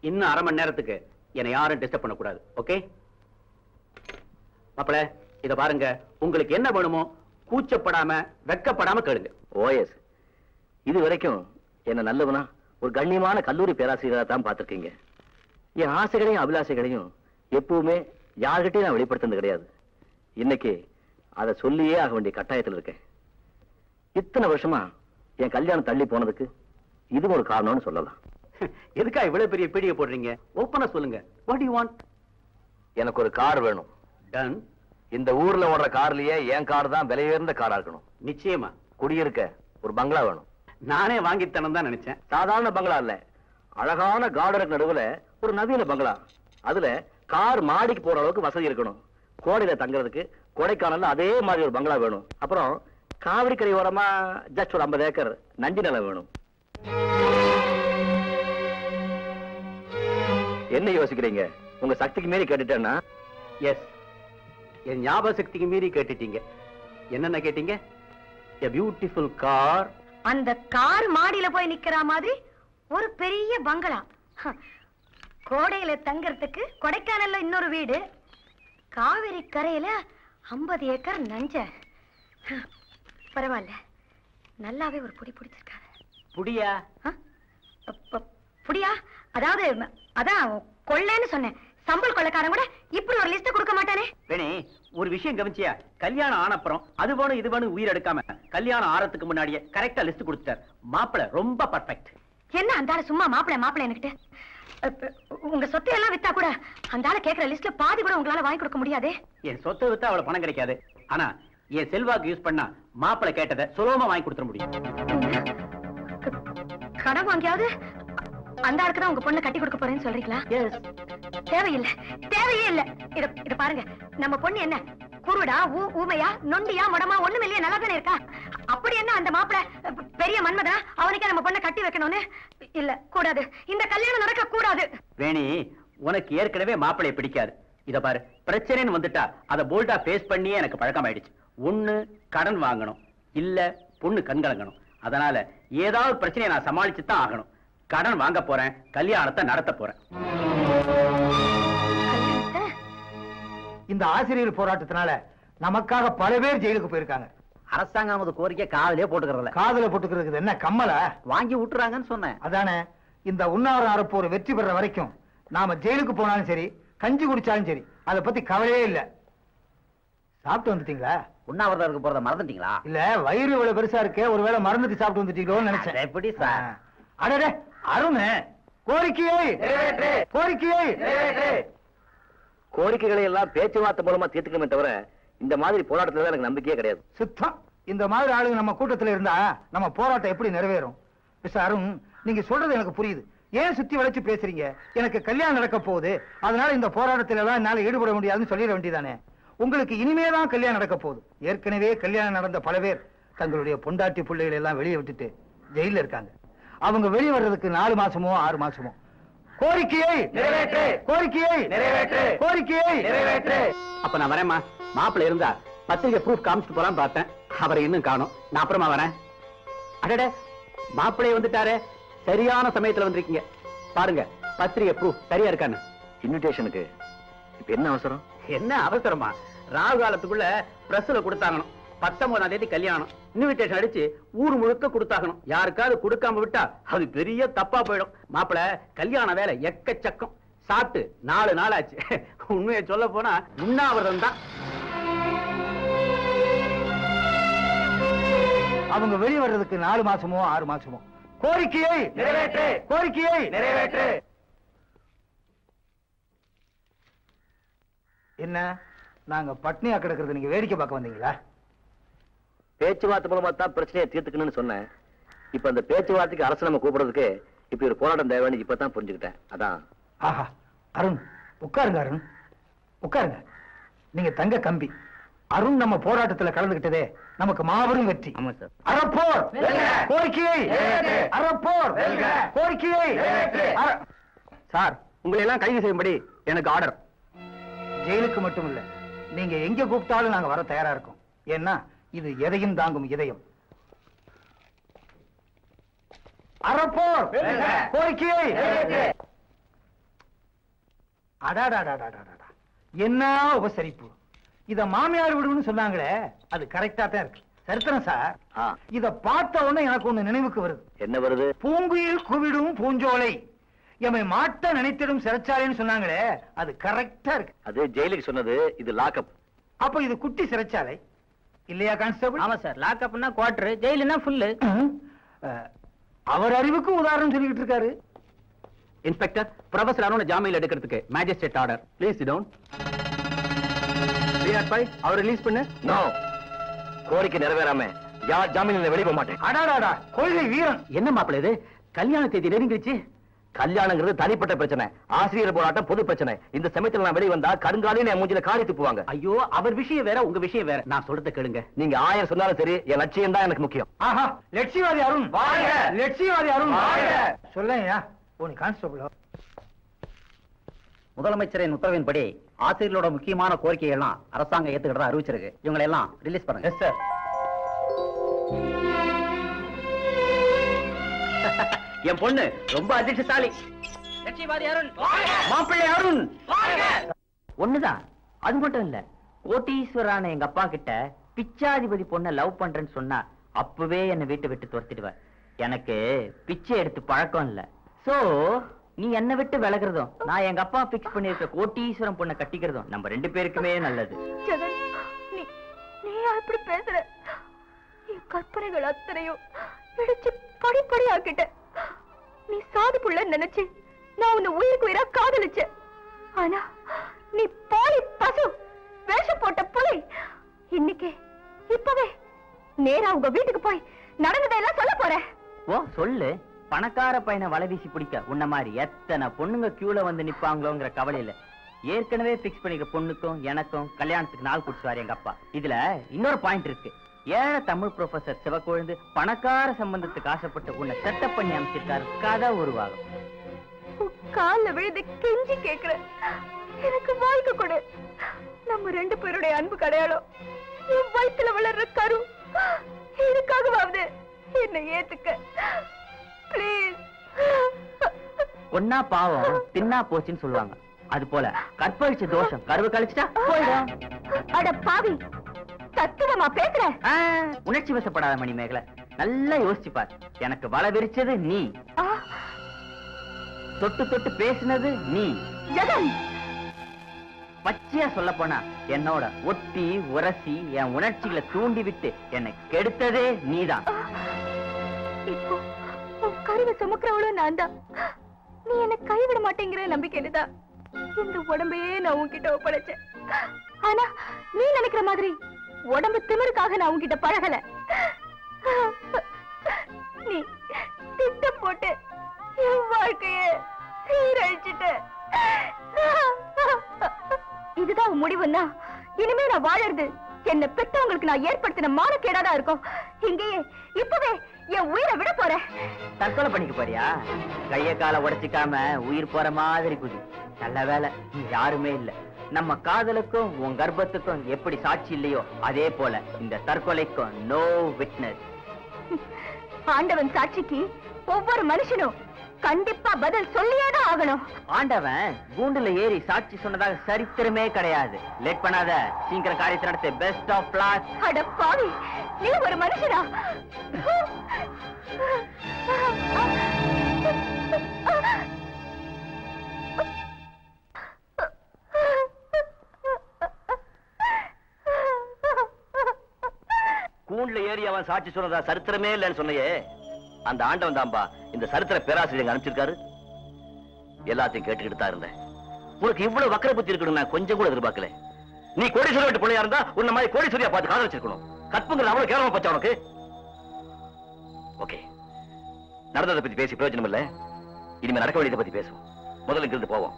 இன்னும் அரை மணி நேரத்துக்கு என்னை யாரும் டிஸ்டர்ப் பண்ணக்கூடாது. ஓகே மாப்பிள, இத பாருங்க, உங்களுக்கு என்ன வேணுமோ கூச்சப்படாம வெக்கப்படாம கேளுங்க. ஓஎஸ், இது வரைக்கும் என்ன நல்லவனா ஒரு கண்ணியமான கல்லூரி பேராசிரியரா தான் பார்த்திருக்கீங்க. என் ஆசைகளையும் அபிலாசைகளையும் எப்பவுமே யார்கிட்டையும் நான் வெளிப்படுத்துறது கிடையாது. இன்னைக்கு அதை சொல்லியே ஆக வேண்டிய கட்டாயத்தில் இருக்கேன். இத்தனை வருஷமா என் கல்யாணம் தள்ளி போனதுக்கு இது ஒரு காரணம்னு சொல்லலாம். எதுக்கா இவ்வளவு பெரிய பீடிகை போடுறீங்க? ஓப்பனா சொல்லுங்க. What you want? எனக்கு ஒரு கார் வேணும். டன். இந்த ஊர்ல ஓடுற கார்லயே என் கார் தான் விலை உயர்ந்த காரா இருக்கணும். நிச்சயமா. குடியிருக்க ஒரு பங்களா வேணும். நானே வாங்கித்தனம் தான் நினைச்சேன். சாதாரண பங்களா இல்ல, அழகான கார்டனுக்கு நடுவுல ஒரு நவீன பங்களா. அதுல கார் மாடிக்கு போற அளவுக்கு வசதி இருக்கணும். கோடையில தங்குறதுக்கு கொடைக்கானல்ல அதே மாதிரி ஒரு பங்களா வேணும். அப்புறம் காவிரி கரை ஓரமா ஜஸ்ட் ஒரு 50 ஏக்கர் நஞ்சு நிலம் வேணும். என்ன யோசிக்கிறீங்க? உங்க சக்திக்கு மீறி கேட்டுட்டேன்னா? எஸ், என் ஞாபக சக்திக்கு மீறி கேட்டுட்டீங்க. என்னென்ன கேட்டீங்க? a beautiful car. அந்த கார் மாடியில போய் நிக்கிற மாதிரி ஒரு பெரிய பங்களா, கோடையில தங்கறதுக்கு கொடைக்கானல்ல இன்னொரு வீடு, காவிரி கரையில 50 ஏக்கர் நஞ்ச. பரவாயில்ல, நல்லாவே ஒரு புடி பிடிச்சிருக்காரு. புடியா? புடியா? அதாவது அதான் கொள்ளைன்னு சொன்னேன். சம்பல் கொள்ளைக்காரன் கூட இப்படி ஒரு லிஸ்ட் கொடுக்க மாட்டானே. வேணே, ஒரு விஷயம் கவனிச்சியா? கல்யாணம் ஆனப்புறம் அது வேணும் இது வேணும் உயிர் எடுக்காம கல்யாணம் ஆறதுக்கு முன்னாடியே கரெக்டா லிஸ்ட் கொடுத்துட்டார். மாப்பிளை ரொம்ப பர்ஃபெக்ட். என்ன அந்த ஆளு சும்மா மாப்பிளை என்கிட்ட? உங்க சொத்தை எல்லாம் வித்தா கூட அந்த ஆளு கேட்கிற லிஸ்ட்ல பாதி கூட உங்களால வாங்கி கொடுக்க முடியாது. என் சொத்தை வித்தா அவ்வளவு பணம் கிடைக்காது. ஆனா என் செல்வாக்கு யூஸ் பண்ணா மாப்பிளை கேட்டதை சுலபமா வாங்கி கொடுத்துட முடியும். கடன் வாங்கியாவது அந்த ஆளுக்கு தான் உங்க பொண்ணு கட்டி கொடுக்க போறேன்னு சொல்றீங்களா? தேவையில்லை, தேவையே இல்ல. இத பாருங்க, நம்ம பொண்ணு என்ன குருடா, ஊமையா, நொண்டியா, முடமா, ஒண்ணும் இல்லையா, நல்லா தானே இருக்கா? அப்படி என்ன அந்த மாப்பிள பெரிய மன்மதா அவனுக்கே நம்ம பொண்ணை கட்டி வைக்கணும்னு? இல்ல, கூடாது. இந்த கல்யாணம் நடக்க கூடாது. வேணி, உனக்கு ஏற்கனவே மாப்பிளைய பிடிக்காது. இத பாரு, பிரச்சனைன்னு வந்துட்டா அதை போல்டா ஃபேஸ் பண்ணியே எனக்கு பழக்கம் ஆயிடுச்சு. ஒண்ணு கடன் வாங்கணும், இல்ல பொண்ணு கண்கலங்கணும். அதனால ஏதாவது பிரச்சனையை நான் சமாளிச்சு தான் ஆகணும். கடன் வாங்க போறேன், கல்யாணத்தை நடத்த போறேன். இந்த ஆசிரியர் போராட்டத்தினால நமக்காக பல பேர் ஜெயிலுக்கு போயிருக்காங்க. அரசாங்கம் கோரிக்கை காதலே போட்டுக்கிறதுல. காதல போட்டுக்கிறது என்ன கம்மல வாங்கி விட்டுறாங்கன்னு சொன்னேன். அதானே, இந்த உண்ணாவிரதம் அறப்போர் வெற்றி பெற வரைக்கும் நாம ஜெயிலுக்கு போனாலும் சரி, கஞ்சி குடிச்சாலும் சரி, அதை பத்தி கவலையே இல்ல. சாப்பிட்டு வந்துட்டீங்களா? உண்ணாவிரதம் இருக்க போறத மறந்துட்டீங்களா? இல்ல, வயிறு இவ்வளவு பெருசா இருக்கு, ஒருவேளை மறந்துட்டு சாப்பிட்டு வந்துட்டீங்களோன்னு நினைச்சேன். எப்படி சார்? அடடே அருண், கோரிக்கையை கோரிக்கையை கோரிக்கைகளை எல்லாம் பேச்சுவார்த்தை மூலமா தீர்த்துக்கமே தவிர இந்த மாதிரி போராட்டத்துல எனக்கு நம்பிக்கையே கிடையாது. சுத்தம். இந்த மாதிரி ஆளுங்க நம்ம கூட்டத்துல இருந்தா நம்ம போராட்டம் எப்படி நிறைவேறும்? மிஸ்டர் அருண், நீங்க சொல்றது எனக்கு புரியுது. ஏன் சுத்தி வளைச்சு பேசுறீங்க? எனக்கு கல்யாணம் நடக்க போகுது, அதனால இந்த போராட்டத்துல எல்லாம் என்னால ஈடுபட முடியாதுன்னு சொல்லிட வேண்டியதானே. உங்களுக்கு இனிமேதான் கல்யாணம் நடக்க போகுது. ஏற்கனவே கல்யாணம் நடந்த பல பேர் தங்களுடைய பொண்டாட்டி பிள்ளைகளை எல்லாம் வெளியே விட்டுட்டு ஜெயில இருக்காங்க. அவங்க வெளியே வர்றதுக்கு 4 மாசமோ 6 மாசமோ. கோரிக்கையை நிறைவேற்று, கோரிக்கையை நிறைவேற்று, கோரிக்கையை நிறைவேற்று. அப்ப நான் வரேம்மா. மாப்பிள்ளை இருந்தா பத்திரிகை ப்ரூஃப் காமிச்சிட்டு போலாம் பார்த்தேன், அவரை இன்னும் காணோம். நான் அப்புறமா வரேன். அடடே, மாப்பிள்ளை வந்துட்டாரே, சரியான சமயத்துல வந்திருக்கீங்க. பாருங்க பத்திரிகை ப்ரூஃப் சரியா இருக்கான்னு. இன்விடேஷனுக்கு இப்ப என்ன அவசரம்? என்ன அவசரமா? ராகு காலத்துக்குள்ள பிரஸ்ல கொடுத்தாங்கணும். 19ஆம் தேதி கல்யாணம். இன்விடேஷன் அடிச்சு ஊர் முழுக்க கொடுத்தாகணும். யாருக்காவது கொடுக்காம விட்டா அது பெரிய தப்பா போயிடும். மாப்பிள கல்யாண வேலை எக்கச்சக்கம். சாப்பிட்டு 4 நாள் ஆச்சு. உண்மையை சொல்ல போனா உண்ணாவிரதம் தான். அவங்க வெளியே வர்றதுக்கு 4 மாசமோ 6 மாசமோ. கோரிக்கையை நிறைவேற்று, கோரிக்கையை நிறைவேற்று. என்ன, நாங்க பட்னியா கிடக்கிறது நீங்க வேடிக்கை பார்க்க வந்தீங்களா? பேச்சுவார்த்தை மூலமா தான் பிரச்சனையை தீர்த்துக்கணும்னு சொன்னேன். இப்ப அந்த பேச்சுவார்த்தைக்கு அரசு நம்ம கூப்பிடுறதுக்கு இப்ப ஒரு போராட்டம் தேவைன்னு இப்பதான் புரிஞ்சுக்கிட்டேன். அதான். ஆஹா, அருண் உட்காருங்க. அருண் உட்காருங்க. நீங்க தங்க கம்பி. அருண் நம்ம போராட்டத்துல கலந்துகிட்டதே நமக்கு மாபெரும் வெற்றி. ஆமா சார். அறப்போர் கோரிக்கையை, அறப்போர் கோரிக்கையை. சார், உங்களை எல்லாம் கைது செய்யும்படி எனக்கு ஆர்டர். ஜெயிலுக்கு மட்டும் இல்ல, நீங்க எங்க கூப்பிட்டாலும் நாங்க வர தயாரா இருக்கோம். ஏன்னா இது எதையும் தாங்கும் இதயம். அறப்போர் கோரிக்கையை. அடாடாடாடாடாடா, என்ன உபசரிப்பு! இத மாமியார் விடுன்னு சொன்னாங்களே, அது கரெக்டா தான் இருக்கு. சரித்திரம் சார். இத பார்த்த உடனே எனக்கு ஒண்ணு நினைவுக்கு வருது. என்ன வருது? பூங்குயில் குவிடும் பூஞ்சோலை, எமை மாட்ட நினைத்திடும் சிறைச்சாலைன்னு சொன்னாங்களே, அது கரெக்டா இருக்கு. அது ஜெயிலுக்கு சொன்னது, இது லாக்அப். அப்ப இது குட்டி சிறைச்சாலை இல்லையா கான்ஸ்டபிள்? ஆமா சார், லாக்அப்னா குவார்டர், ஜெயிலுனா ஃபுல்லு. அவர் அறிவுக்கு உதாரணம் சொல்லிக்கிட்டு இருக்காரு. இன்ஸ்பெக்டர், ப்ரொஃபசர் அருண் ஜாமீன் எடுக்கிறதுக்கு magistrate order. Please sit down. 305 அவர் ரிலீஸ் பண்ணு. நோ, கோரிக்கை நிறைவேறாம யார் ஜாமீன்ல வெளியே போக மாட்டேன். அடாடாடா, கொள்கை வீரன்! என்ன மாப்பிள்ள இது? கல்யாண தேதி நெருங்கிடுச்சு. கல்யாணங்கிறது தனிப்பட்ட பிரச்சனை, ஆசிரியர் போராட்டம் பொது பிரச்சனை. இந்த சமயத்துல நான் வெளியே வந்தா கருங்காலின்னு என் மூஞ்சில காரி துப்புவாங்க. ஐயோ, அவர் விஷயம் வேற, உங்க விஷயம் வேற. நான் சொல்றத கேளுங்க. நீங்க 1000 சொன்னாலும் சரி, என் லட்சியம் தான் எனக்கு முக்கியம். ஆஹா, லட்சியவாதி அருண் வாழ்க! லட்சியவாதி அருண் வாழ்க! சொல்லையா உன் கான்ஸ்டபிள். முதலமைச்சரின் உத்தரவின்படி ஆசிரியர்களோட முக்கியமான கோரிக்கைகள்லாம் அரசாங்கம் ஏத்துக்கிட்டதா அறிவிச்சிருக்கு. இவங்களை எல்லாம் ரிலீஸ் பண்ணுங்க. Yes sir. என் பொண்ணு ரொம்ப அதிர்ஷ்டசாலி. லட்சியவாதி அருண், மாப்பிள்ளை அருண். ஒண்ணுதான், அது மட்டும் இல்ல, கோட்டீஸ்வரான எங்க அப்பா கிட்ட பிச்சாதிபதி பொண்ண லவ் பண்றேன்னு சொன்னா அப்பவே என்ன வீட்டை விட்டு துரத்திடுவேன். எனக்கு பிச்சை எடுத்து பழக்கம் இல்ல. சோ நீ என்ன விட்டு விலகுறதும், நான் எங்க அப்பா பிக்ஸ் பண்ணிருக்க கோட்டீஸ்வரம் பொண்ணை கட்டிக்கிறதும் நம்ம 2 பேருக்குமே நல்லது. ஜெகன், நீ அப்படி பேசுற? என் கற்பனைகள் அத்தனையும் பிடிச்சு படிப்படி ஆக்கிட்ட. நீ சாது புள்ள நினைச்சு நான் உன்னை உயிருக்கு உயிரா காதலிச்சேன். ஆனா நீ போலி பசு, வேஷம் போட்ட புலை. இன்னைக்கு இப்பவே நேரா உங்க வீட்டுக்கு போய் நடந்ததெல்லாம் சொல்ல போறேன். ஓ சொல்லு. பணக்கார பையனை வலை வீசி பிடிக்க உன்ன மாதிரி எத்தனை பொண்ணுங்க கியூல வந்து நிப்பாங்களோங்கிற கவலையில ஏற்கனவே பிக்ஸ் பண்ணிக்க பொண்ணுக்கும் எனக்கும் கல்யாணத்துக்கு நாள் குடிச்சுவாரு எங்க அப்பா. இதுல இன்னொரு பாயிண்ட் இருக்கு. ஏழை தமிழ் ப்ரொஃபசர் சிவக்கொழுந்து பணக்கார சம்பந்தத்துக்கு ஆசைப்பட்டு உன்னை செட்டப் பண்ணி அமைச்சிருக்காரு. கதை உருவாகும். கால விழுந்து கெஞ்சி கேக்குற, எனக்கு வாழ்க்கை கொடு. நம்ம 2 பேருடைய அன்பு கடையாளம் என் வயித்துல வளர்ற கரு. இதுக்காகவாவது என்னை ஏத்துக்க பிளீஸ். ஒன்னா பாவம் தின்னா போச்சுன்னு சொல்லுவாங்க. அது போல கற்பழிச்ச தோஷம் கருவை கழிச்சுட்டா போயிடும். அட பாவி, தத்துவமா பேசுற? உணர்ச்சி வசப்படாத மணிமேகலை, நல்லா யோசிச்சு பார். எனக்கு வலை விரிச்சது நீ, தொட்டு தொட்டு பேசினது நீ. ஜெகன், பச்சையா சொல்ல போனா என்னோட ஒட்டி உரசி என் உணர்ச்சிகளை தூண்டி விட்டு என்னை கெடுத்ததே நீதான். இப்போ உன் கருவை சுமக்கிறவளும் நான் தான். நீ என்ன கைவிட மாட்டேங்கிற நம்பிக்கையிலதான் இந்த உடம்பையே நான் உன்கிட்ட ஒப்படைச்சேன். ஆனா நீ நினைக்கிற மாதிரி உடம்பு திமிருக்காக நான் உன்கிட்ட பழகல. நீ திட்டம் போட்டு என் வாழ்க்கைய சீரழிச்சிட்ட. இதுதான் உன் முடிவுன்னா இனிமே நான் வாழறது என்ன பெற்றவங்களுக்கு நான் ஏற்படுத்தின மானக்கேடாதான் இருக்கும். இங்கேயே இப்பவே என் உயிரை விட போறேன். தற்கொலை பண்ணிக்க போறியா? கைய கால உடைச்சிக்காம உயிர் போற மாதிரி குதி. நல்ல வேலை நீ யாருமே இல்ல. நம்ம காதலுக்கும் உன் கர்ப்பத்துக்கும் எப்படி சாட்சி இல்லையோ அதே போல இந்த தற்கொலைக்கும் நோ விட்னஸ். ஆண்டவன் சாட்சிக்கு ஒவ்வொரு மனுஷனும் கண்டிப்பா பதில் சொல்லியேதான் ஆகணும். ஆண்டவன் கூண்டுல ஏறி சாட்சி சொன்னதாக சரித்திரமே கிடையாது. லேட் பண்ணாத, சீக்கிரம் காரியத்தை நடத்து. Best of luck. அட பாவி, நீ ஒரு மனுஷனா? கூண்டுல ஏறி அவன் சாட்சி சொன்னதா சரித்திரமே இல்லைன்னு சொன்னையே, அந்த ஆண்டவன் தான்பா இந்த சரித்திர பேராசிரியர் அனுப்பிச்சிருக்காரு. எல்லாத்தையும் கேட்டுக்கிட்டு தான் இருந்தேன். உனக்கு இவ்வளவு வக்கர புத்தி இருக்கணும் நான் கொஞ்சம் கூட எதிர்பார்க்கல. நீ கோடீஸ்வரர் வீட்டு பிள்ளையா இருந்தா உன்ன மாதிரி கோடீஸ்வரியா பார்த்து காதல் வச்சிருக்கணும். கற்புங்கிற அவ்வளவு கேவலமா பச்சா உனக்கு. ஓகே, நடந்ததை பத்தி பேசி பிரயோஜனம் இல்ல. இனிமே நடக்க வேண்டியதை பத்தி பேசுவோம். முதல்ல இங்கிருந்து போவோம்.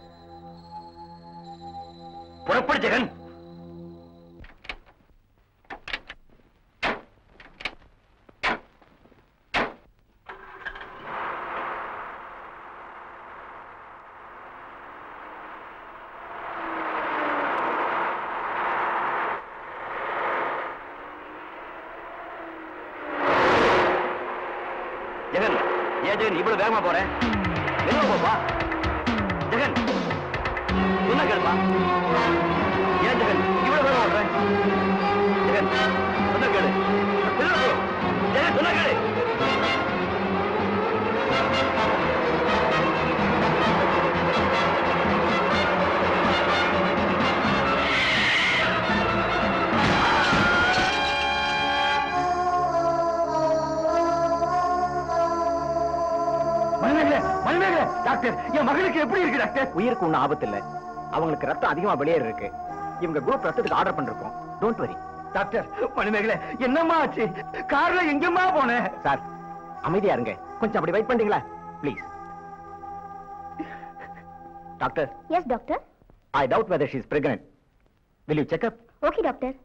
புறப்படு ஜெகன். ஜெகன், ஏன் ஜெகன் இவ்வளவு வேகமா போறேன்? என்ன போப்பா ஜெகன்? ஏன் ஜெகன் இவ்வளவு வேலை ஓடுறேன்? ஜெகன் சொன்ன கேளு. ஜெகன் சொன்ன கேளு. டாக்டர், என் மகளுக்கு எப்படி இருக்கு டாக்டர்? உயிருக்கு ஒன்னும் ஆபத்து இல்ல. அவங்களுக்கு ரத்தம் அதிகமா வெளியேற இருக்கு. இவங்க குரூப் ரத்தத்துக்கு ஆர்டர் பண்ணிருக்கோம். Don't worry. டாக்டர், மணிமேகலை என்னம்மா ஆச்சு? கார்ல எங்கம்மா போன? சார் அமைதியா இருங்க. கொஞ்சம் அப்படி வெயிட் பண்றீங்களா please? Doctor. Yes doctor. I doubt whether she is pregnant. Will you check up? Okay doctor.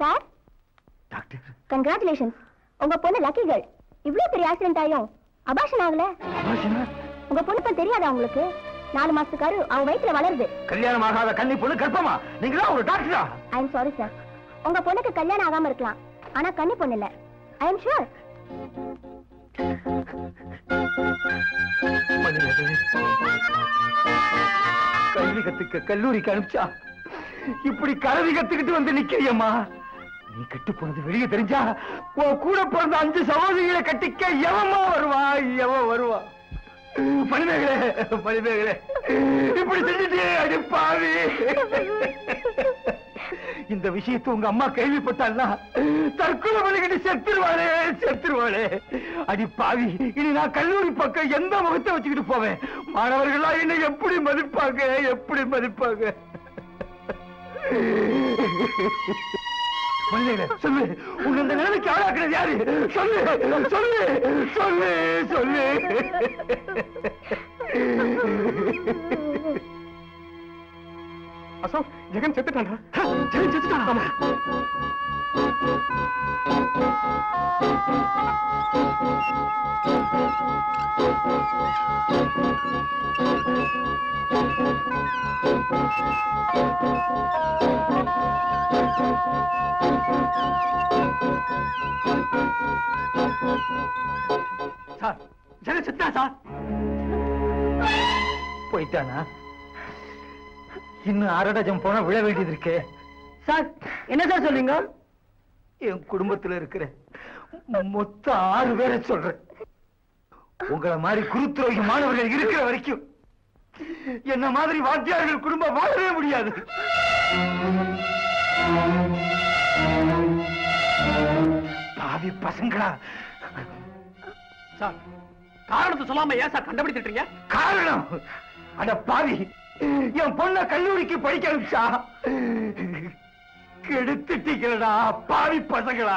Sir. Doctor. Congratulations. உங்க பொண்ணு லக்கி கேர்ள். இவ்வளவு பெரிய ஆக்சிடென்ட் ஆயும் அபார்ஷன் ஆகல. உங்க பொண்ணு இப்ப தெரியாதா உங்களுக்கு? 4 மாசத்துக்காரு அவன் வயித்துல வளருது. கல்யாணம் ஆகாத கன்னி பொண்ணு கர்ப்பமா? நீங்களா ஒரு டாக்டரா? I am sorry sir. உங்க பொண்ணுக்கு கல்யாணம் ஆகாம இருக்கலாம், ஆனா கன்னி பொண்ணு இல்ல. I am sure. கல்வி கத்துக்க கல்லூரிக்கு அனுப்பிச்சா இப்படி கல்வி கத்துக்கிட்டு வந்து நிக்கிறியம்மா. நீ கெட்டு போனது வெளியே தெரிஞ்சா உன் கூட பிறந்த 5 சகோதரிகளை கட்டிக்க எவமா வருவா? எவன் வருவா? மணிமேகலை, மணிமேகலை இப்படி செஞ்சுட்டே அடி பாவி. இந்த விஷயத்தை உங்க அம்மா கேள்விப்பட்டாள்னா தற்கொலை பண்ணிக்கிட்டு செத்துருவாளே, செத்துருவாளே. அடி பாவி, இனி நான் கல்லூரி பக்கம் எந்த முகத்தை வச்சுக்கிட்டு போவேன்? மாணவர்களா என்னை எப்படி மதிப்பாங்க, எப்படி மதிப்பாங்க? மனிதர்களே, சொல்லு, உன்னை இந்த நிலைமைக்கு ஆளாக்குறது யாரு? சொல்லு, சொல்லு, சொல்லு, சொல்லு. அசோக், ஜெகன் செத்துட்டான்டா. ஜெகன் செத்துட்டான். சார், ஜெகன் செத்தா சார். போயிட்டானா? இன்னும் 1/2 டஜன் போனா விழ வேண்டியது இருக்கு. சார், என்ன சார் சொல்றீங்க? என் குடும்பத்துல இருக்கிற மொத்தம் 6 பேரை சொல்றேன். உங்களை மாதிரி குருத்துரோகி மாணவர்கள் இருக்கிற வரைக்கும் என்ன மாதிரி வாத்தியார்கள் குடும்பம் வாழவே முடியாது. பாவி பசங்களா. சார், காரணத்தை சொல்லாம ஏன் சார் கண்டுபிடிச்சிட்டீங்க? காரணம், அட பாவி, என் பொண்ண கல்லூரிக்கு படிக்க அனுப்பிச்சா கெடுத்துட்டீங்களா பாவி பசங்களா.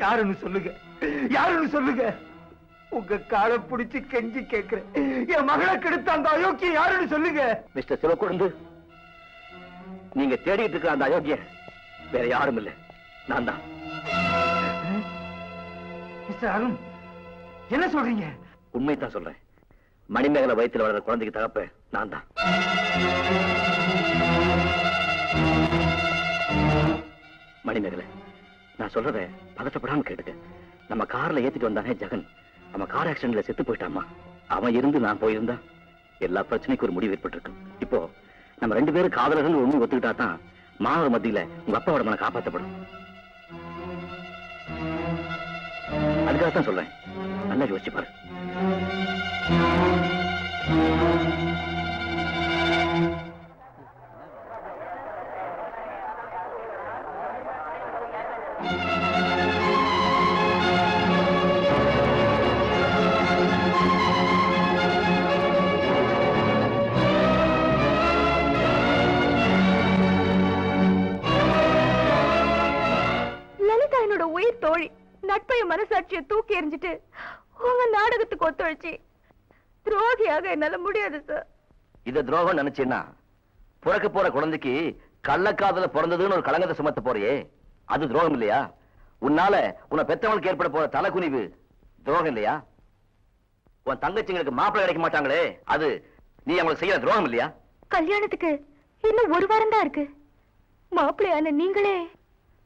யாருன்னு சொல்லுங்க, யாருன்னு சொல்லுங்க. உங்க காலை பிடிச்சு கெஞ்சி கேட்கிறேன். என் மகளை கெடுத்த அந்த அயோக்கியம் யாருன்னு சொல்லுங்க. மிஸ்டர் சிவக்கொழுந்து, நீங்க தேடிட்டு இருக்கிற அந்த அயோக்கியன் வேற யாரும் இல்ல, நான் தான். மிஸ்டர் அருண், என்ன சொல்றீங்க? உண்மைதான் சொல்றேன். மணிமேகலை வயித்துல வளர்ற குழந்தைக்கு தகப்ப நான் தான். மணிமேகலை, நான் சொல்றத பதட்டப்படாம கேட்டுக்க. நம்ம கார்ல ஏத்திட்டு வந்தானே ஜெகன், நம்ம கார் ஆக்சிடென்ட்ல செத்து போயிட்டாமா. அவன் இருந்து நான் போயிருந்தா எல்லா பிரச்சனைக்கும் ஒரு முடிவு ஏற்பட்டிருக்கும். இப்போ நம்ம 2 பேரும் காதலர்கள் ஒண்ணு ஒத்துக்கிட்டா தான் மாணவர் மத்தியில உங்க அப்பாவோட மன காப்பாற்றப்படும். அதுக்காகத்தான் சொல்றேன், நல்லா யோசிச்சு பாரு. லலிதா என்னோட உயிர் தோழி. நட்பைய மனசாட்சியை தூக்கி எறிஞ்சிட்டு உங்க நாடகத்துக்கு ஒத்துழைச்சி துரோகியாக என்னால முடியாது சார். இத துரோகம் நினைச்சேன்னா பிறக்க போற குழந்தைக்கு கள்ளக்காதல பிறந்ததுன்னு ஒரு களங்கத்தை சுமத்த போறியே, அது துரோகம் இல்லையா? உன்னால உன்னை பெத்தவங்களுக்கு ஏற்பட போற தலைக்குனிவு துரோகம் இல்லையா? உன் தங்கச்சிங்களுக்கு மாப்பிள்ளை கிடைக்க மாட்டாங்களே, அது நீ அவங்களுக்கு செய்யற துரோகம் இல்லையா? கல்யாணத்துக்கு இன்னும் 1 வாரம் தான் இருக்கு. மாப்பிள்ளையான நீங்களே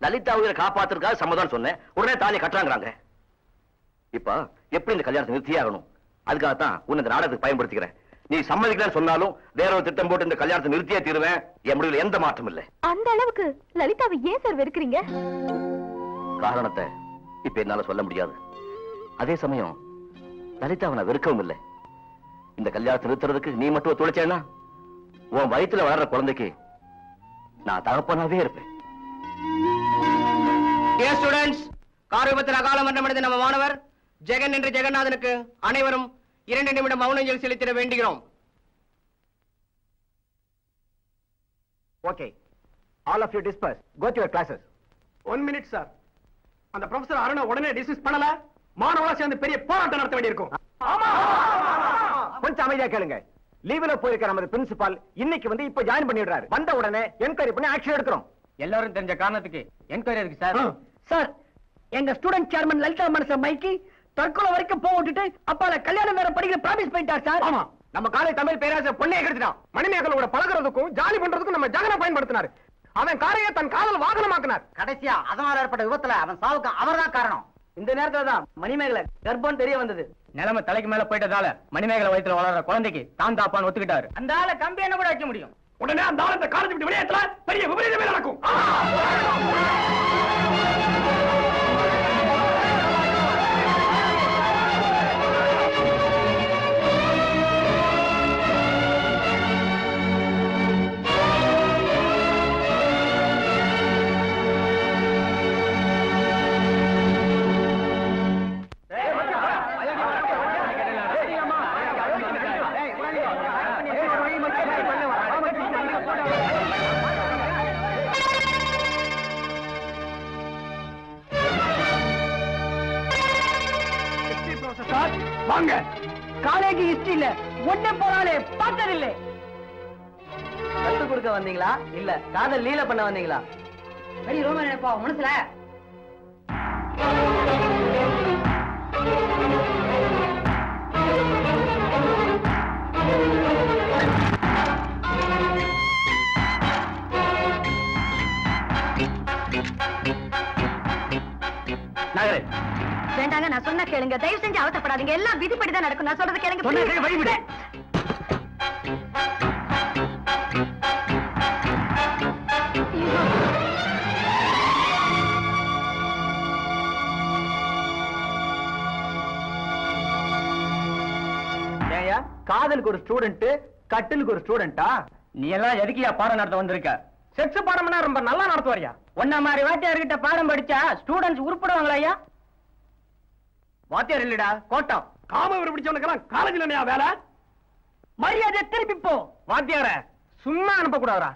லலிதா உயிரை காப்பாத்துறதுக்காக சம்மதம் சொன்னேன், உடனே தாலியை கட்டுறாங்கிறாங்க. இப்ப எப்படி இந்த கல்யாணத்தை நிறுத்தியே ஆகணும். அதுக்காகத்தான் உன்னை இந்த நாடகத்துக்கு பயன்படுத்திக்கிறேன். நீ சம்மதிக்கலன்னு சொன்னாலும் வேற ஒரு திட்டம் போட்டு இந்த கல்யாணத்தை நிறுத்தியே தீருவேன். என் முடிவில் எந்த மாற்றம் இல்லை. அந்த அளவுக்கு லலிதாவை ஏன் சார் வெறுக்கிறீங்க? காரணத்தை இப்ப என்னால சொல்ல முடியாது. அதே சமயம் லலிதாவை நான் வெறுக்கவும் இல்லை. இந்த கல்யாணத்தை நிறுத்துறதுக்கு நீ மட்டும் ஒத்துழைச்சேன்னா உன் வயித்துல வளர்ற குழந்தைக்கு நான் தகப்பனாவே இருப்பேன். கார் விபத்தில் அகால மரணமடைந்த நம்ம மாணவர் ஜெகன் என்ற ஜெகநாதனுக்கு அனைவரும் 2 நிமிடம் மௌனஞ்சலி செலுத்திட வேண்டுகிறோம். Okay, all of you disperse, go to your classes. 1 minute sir. அந்த ப்ரொஃபசர் அருணை உடனே டிஸ்மிஸ் பண்ணல, மாணவர்களா சேர்ந்து பெரிய போராட்டம் நடத்த வேண்டியிருக்கும். கொஞ்சம் அமைதியா கேளுங்க. லீவ்ல போயிருக்கிற நமது பிரின்சிபால் இன்னைக்கு வந்து இப்ப ஜாயின் பண்ணிடுறாரு. வந்த உடனே என்கொயரி பண்ணி ஆக்ஷன் எடுக்கிறோம். எல்லாரும் தெரிஞ்ச காரணத்துக்கு என்கொயரி இருக்கு சார். சார், எங்க ஸ்டூடெண்ட் சேர்மன் லலிதா மனச மைக்கி தற்கொலை வரைக்கும் போக விட்டுட்டு அப்பால கல்யாணம் வேற படிக்கிற ப்ராமிஸ் பண்ணிட்டார் சார். ஆமா, நம்ம காலேஜ் தமிழ் பேராசிரியர் பொண்ணே கெடுத்துட்டான். மணிமேகலோட பழகுறதுக்கும் ஜாலி பண்றதுக்கும் நம்ம ஜகனை பயன்படுத்தினாரு. அவன் காரையை தன் காதல் வாகனமாக்கினார். கடைசியா அதனால ஏற்பட்ட விபத்துல அவன் சாவுக்கு அவர்தான் காரணம். இந்த நேரத்துல தான் மணிமேகலை கர்ப்பம் தெரிய வந்தது. நிலைமை தலைக்கு மேல போயிட்டதால மணிமேகலை வயித்துல வளர்ற குழந்தைக்கு தான் தாப்பான்னு ஒத்துக்கிட்டாரு. அந்த ஆளை கம்பி என்ன கூட வைக்க முடியும். உடனே அந்த ஆளத்தை காலேஜ் விட்டு வெளியேற்றல, பெரிய விபரீதமே நடக்கும். வாங்க. காலேஜ் ஹிஸ்டரியில ஒண்ணே போறாலே பார்த்ததில்லை. கத்து கொடுக்க வந்தீங்களா இல்ல காதல் லீல பண்ண வந்தீங்களா? பெரிய ரோமன் நினைப்பா மனசுல. நாகரேஜ், வேண்டாங்க, நான் சொன்னா கேளுங்க. தயவு செஞ்சு அவசரப்படாதீங்க. எல்லாம் விதிப்படிதான் நடக்கும். நான் சொல்றது கேளுங்க. சொன்ன வழிவிடு. ஏயா, காதலுக்கு ஒரு ஸ்டூடெண்ட், கட்டிலுக்கு ஒரு ஸ்டூடெண்டா? நீ எல்லாம் எதுக்கியா பாடம் நடத்த வந்திருக்க? செக்ஸ் பாடம்னா ரொம்ப நல்லா நடத்துவாரியா? ஒன்ன மாதிரி வாத்தியார்கிட்ட பாடம் படிச்சா ஸ்டூடெண்ட்ஸ் உருப்படுவாங்களா ஐயா? வாத்தியார் இல்லடா, கோட்டம். காம பிடிச்சவனுக்கெல்லாம் காலேஜ்ல என்ன வேலை? மரியாதை திருப்பி போ. வாத்தியார சும்மா அனுப்ப கூடாதா?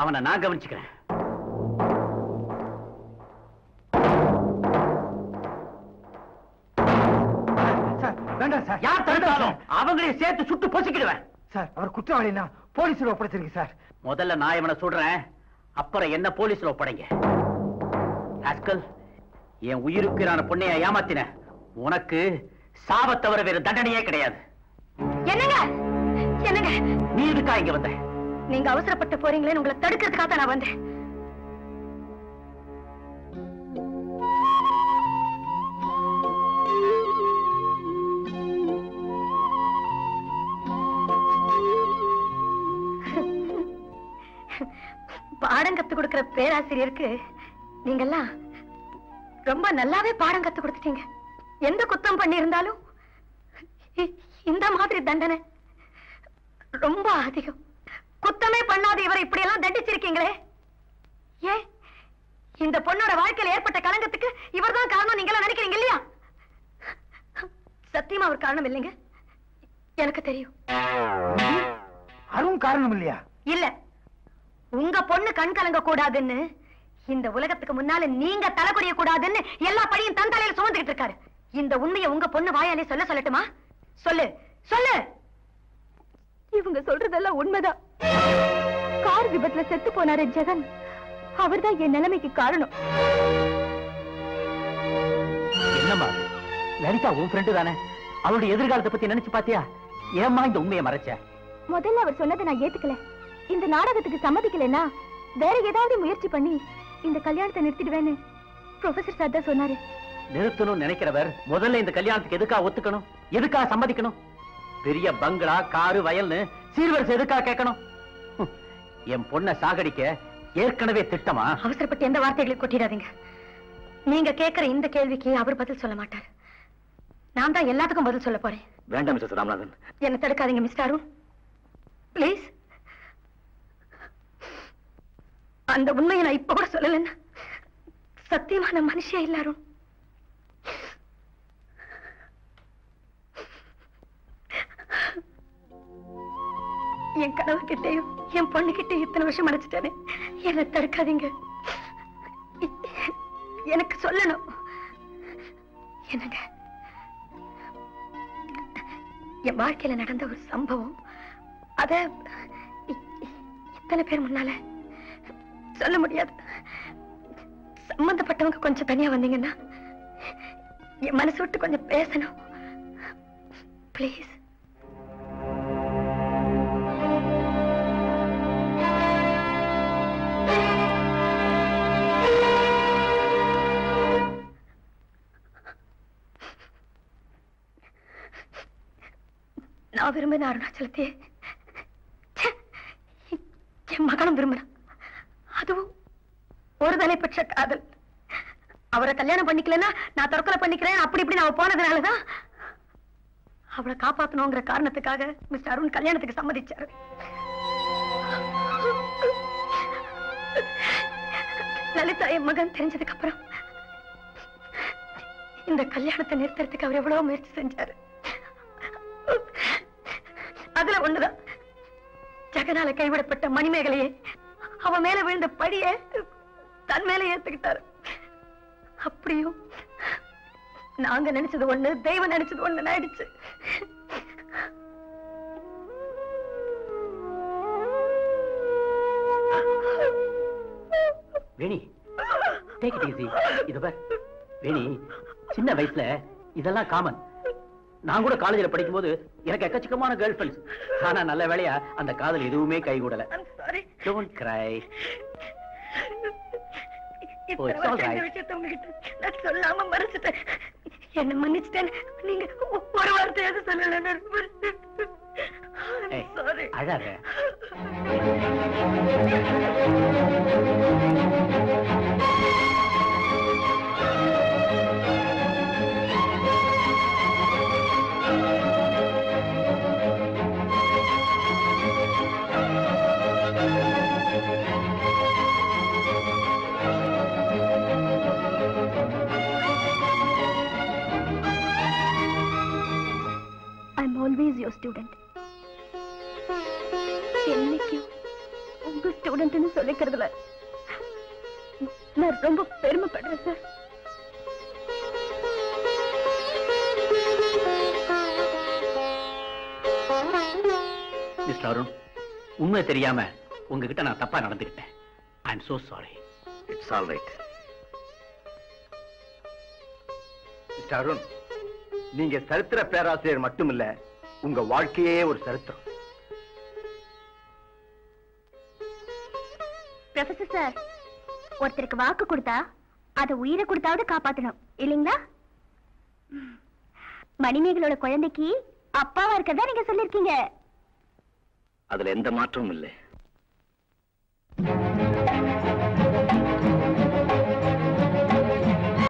அவனை நான் கவனிச்சுக்கிறேன். சார் வேண்டாம் சார். யார் தடுத்தாலும் அவங்களையும் சேர்த்து சுட்டு பொசுக்கிடுவேன். சார், அவர் குற்றவாளினா போலீஸ்ல ஒப்படைச்சிருக்கு சார். முதல்ல நான் இவனை சொல்றேன், அப்புறம் என்ன போலீஸ்ல ஒப்படைங்க. ராஸ்கல், என் உயிருக்குறான பொண்ணைய ஏமாத்தின உனக்கு சாவத் தவிர வேறு தண்டனையே கிடையாது. என்னங்க என்னங்க, நீ இதுக்கா இங்க வந்த? நீங்க அவசரப்பட்டு போறீங்களேன்னு உங்களை தடுக்கிறதுக்காக தான் நான் வந்தேன். பாடம் கத்து கொடுக்கிற பேராசிரியருக்கு நீங்கெல்லாம் ரொம்ப நல்லாவே பாடம் கத்து கொடுத்துட்டீங்க. எந்த குத்தம் பண்ணி இருந்தாலும் இந்த மாதிரி தண்டனை ரொம்ப அதிகம். குத்தமே பண்ணாத இவரை இப்படி எல்லாம் தண்டிச்சிருக்கீங்களே, ஏன் இந்த பொண்ணோட வாழ்க்கையில ஏற்பட்ட களங்கத்துக்கு இவர்தான் காரணம் நீங்க எல்லாம் நினைக்கிறீங்க இல்லையா? சத்தியமா அவர் காரணம் இல்லைங்க, எனக்கு தெரியும். அருண் காரணம் இல்லையா? இல்ல, உங்க பொண்ணு கண் கலங்க கூடாதுன்னு இந்த உலகத்துக்கு முன்னால நீங்க தலை குடிய கூடாதுன்னு எல்லா படியும் தன் தலையில சுமந்துகிட்டு இருக்காரு. இந்த உண்மையை உங்க பொண்ணு வாயாலே சொல்லட்டுமா? சொல்லு சொல்லு. இவங்க சொல்றதெல்லாம் உண்மைதான். கார் விபத்துல செத்து போனாரு ஜெகன், அவர்தான் என் நிலைமைக்கு காரணம். என்னம்மா லலிதா உன் ஃப்ரெண்டு தானே, அவளுடைய எதிர்காலத்தை பத்தி நினைச்சு பாத்தியா? ஏம்மா இந்த உண்மையை மறைச்ச? முதல்ல அவர் சொன்னதை நான் ஏத்துக்கல. இந்த நாடகத்துக்கு சம்மதிக்கலன்னா வேற ஏதாவது முயற்சி பண்ணி இந்த கல்யாணத்தை நிறுத்திடுவேன்னு ப்ரொஃபசர் சார் தான் சொன்னாரு. நிறுத்தணும் நினைக்கிறவர் முதல்ல இந்த கல்யாணத்துக்கு எதுக்கா ஒத்துக்கணும், எதுக்கா சம்மதிக்கணும்? பெரிய பங்களா காரு வயல்னு சீர்வரிசை எதுக்கா கேட்கணும்? என் பொண்ணை சாகடிக்க ஏற்கனவே திட்டமா? அவசரப்பட்டு எந்த வார்த்தைகளை கொட்டிடாதீங்க. நீங்க கேட்கிற இந்த கேள்விக்கு அவர் பதில் சொல்ல மாட்டார். நான் தான் எல்லாத்துக்கும் பதில் சொல்ல போறேன். வேண்டாம் மிஸ்டர் ராமநாதன். என்ன தடுக்காதீங்க மிஸ்டர் அருண், பிளீஸ். அந்த உண்மையை நான் இப்ப கூட சொல்லலன்னா சத்தியமான மனுஷியா இல்ல அருண். என் கணவர்கிட்டையும் என் பொண்ணுகிட்டையும் இத்தனை வருஷம் மறைச்சிட்டேனே, என்னை தடுக்காதீங்க. எனக்கு சொல்லணும். என்னங்க, என் வாழ்க்கையில நடந்த ஒரு சம்பவம், அத இத்தனை பேர் முன்னால சொல்ல முடியாது. சம்பந்தப்பட்டவங்க கொஞ்சம் தனியா வந்தீங்கன்னா என் மனசு விட்டு கொஞ்சம் பேசணும், பிளீஸ். நான் விரும்பின அருணாச்சலத்தையே என் மகனும் விரும்பினான். அதுவும் ஒரு தலை பெற்ற காதல். அவரை கல்யாணம் பண்ணிக்கலன்னா நான் தற்கொலை பண்ணிக்கிறேன் அப்படி இப்படி நான் போனதுனாலதான் அவளை காப்பாத்தணுங்கிற காரணத்துக்காக மிஸ்டர் அருண் கல்யாணத்துக்கு சம்மதிச்சாரு. லலிதா என் மகன் தெரிஞ்சதுக்கு அப்புறம் இந்த கல்யாணத்தை நிறுத்துறதுக்கு அவர் எவ்வளவு முயற்சி செஞ்சாரு. அதுல ஒண்ணுதான், ஜெகனால கைவிடப்பட்ட மணிமேகலையே அவ மேல விழுந்த படியே தன் மேல ஏத்துக்கிட்டாரு. அப்படியும் நாங்க நினைச்சது ஒண்ணு, தெய்வம் நினைச்சது ஒண்ணு ஆயிடுச்சு. வேணி, take it easy. இது பார் வேணி, சின்ன வயசுல இதெல்லாம் காமன். நான் கூட காலேஜில் படிக்கும் போது எனக்கு எக்கச்சக்கமான கேர்ள் ஃப்ரெண்ட்ஸ். ஆனா நல்ல வேளையா அந்த காதல் எதுவுமே கை கூடல. Don't cry. நான் சொல்லாம மறைச்சிட்டேன், என்ன மன்னிச்சிட்டேன். நீங்க ஒரு வார்த்தையாவது சொல்லல. அழாத. Always your student. என்னைக்கும் உங்க ஸ்டூடெண்ட்னு சொல்லிக்கிறதுல நான் ரொம்ப பெருமைப்படுறேன் சார். மிஸ்டர் அருண், உண்மை தெரியாம உங்ககிட்ட நான் தப்பா நடந்துக்கிட்டேன். ஐ அம் so sorry. It's all right. Mister Arun, நீங்க சரித்திர பேராசிரியர் மட்டுமில்ல, உங்க வாழ்க்கையே ஒரு சரித்திரம். ப்ரொஃபசர் சார், ஒருத்தருக்கு வாக்கு கொடுத்தா அதை உயிரை கொடுத்தாவது காப்பாத்தணும் இல்லைங்களா? மணிமேகலோட குழந்தைக்கு அப்பாவா இருக்கதா நீங்க சொல்லிருக்கீங்க. அதுல எந்த மாற்றமும் இல்லை.